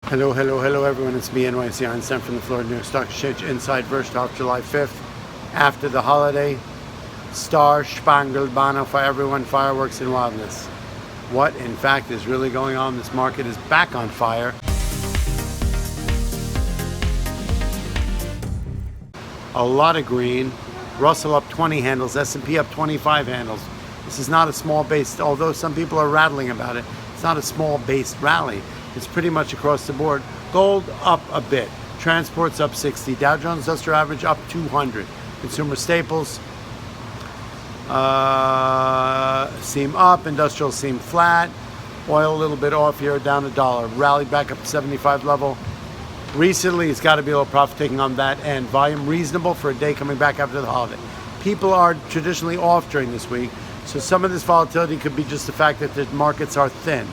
Hello, hello, hello everyone. It's me, NYSEinstein from the Florida New York Stock Exchange inside Wirtschaft, July 5th. After the holiday, Star Spangled Banner for everyone, fireworks and wildness. What, in fact, is really going on? This market is back on fire. A lot of green. Russell up 20 handles, S&P up 25 handles. This is not a small base, although some people are rattling about it. It's not a small based rally. It's pretty much across the board. Gold up a bit. Transport's up 60. Dow Jones Industrial Average up 200. Consumer staples seem up. Industrials seem flat. Oil a little bit off here, down $1. Rallied back up to 75 level. Recently, it's got to be a little profit taking on that end. Volume reasonable for a day coming back after the holiday. People are traditionally off during this week, so some of this volatility could be just the fact that the markets are thin.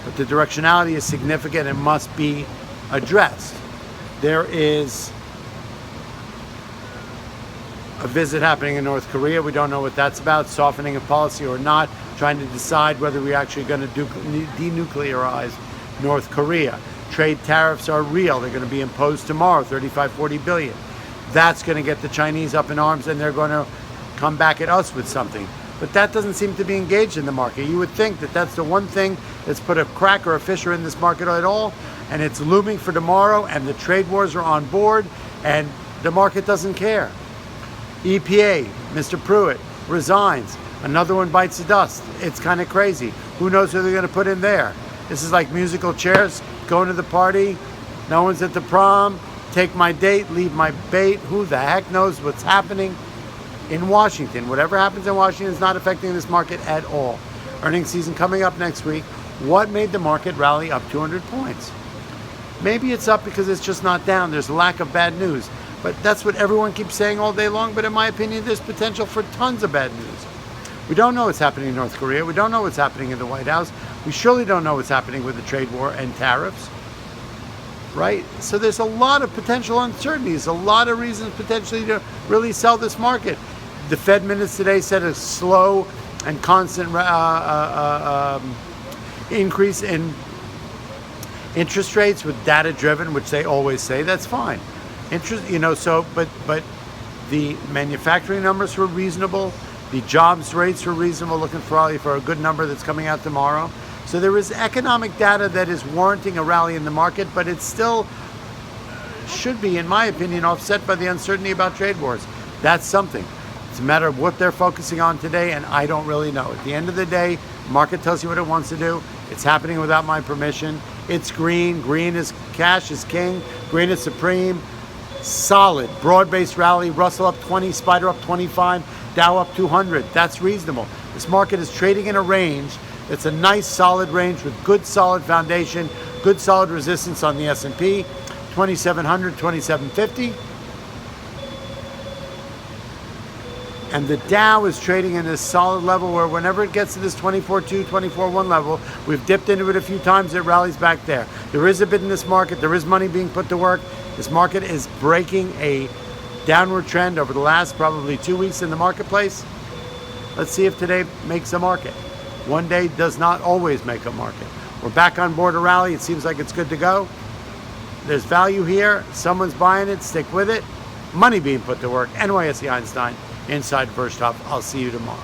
But the directionality is significant and must be addressed. There is a visit happening in North Korea. We don't know what that's about, softening of policy or not, trying to decide whether we're actually going to denuclearize North Korea. Trade tariffs are real. They're going to be imposed tomorrow, 35-40 billion. That's going to get the Chinese up in arms, and they're going to come back at us with something. But that doesn't seem to be engaged in the market. You would think that that's the one thing that's put a crack or a fissure in this market at all, and it's looming for tomorrow, and the trade wars are on board, and the market doesn't care. EPA, Mr. Pruitt, resigns. Another one bites the dust. It's kind of crazy. Who knows who they're going to put in there? This is like musical chairs, going to the party, no one's at the prom, take my date, leave my bait. Who the heck knows what's happening in Washington? Whatever happens in Washington is not affecting this market at all. Earnings season coming up next week. What made the market rally up 200 points? Maybe it's up because it's just not down. There's a lack of bad news. But that's what everyone keeps saying all day long. But in my opinion, there's potential for tons of bad news. We don't know what's happening in North Korea. We don't know what's happening in the White House. We surely don't know what's happening with the trade war and tariffs. Right? So there's a lot of potential uncertainties, a lot of reasons potentially to really sell this market. The Fed minutes today said a slow and constant increase in interest rates with data driven, which they always say. That's fine. But the manufacturing numbers were reasonable. The jobs rates were reasonable, looking probably for a good number that's coming out tomorrow. So there is economic data that is warranting a rally in the market, but it still should be, in my opinion, offset by the uncertainty about trade wars. That's something. It's a matter of what they're focusing on today, and I don't really know. At the end of the day, the market tells you what it wants to do. It's happening without my permission. It's green. Green is cash is king. Green is supreme. Solid, broad-based rally. Russell up 20, Spider up 25, Dow up 200. That's reasonable. This market is trading in a range that's a nice, solid range with good, solid foundation, good, solid resistance on the S&P, 2,700, 2,750. And the Dow is trading in this solid level where whenever it gets to this 24.2, 24.1 level, we've dipped into it a few times, it rallies back there. There is a bid in this market. There is money being put to work. This market is breaking a downward trend over the last probably 2 weeks in the marketplace. Let's see if today makes a market. One day does not always make a market. We're back on board a rally. It seems like it's good to go. There's value here. Someone's buying it. Stick with it. Money being put to work. NYSEinstein inside Wirtschaft. I'll see you tomorrow.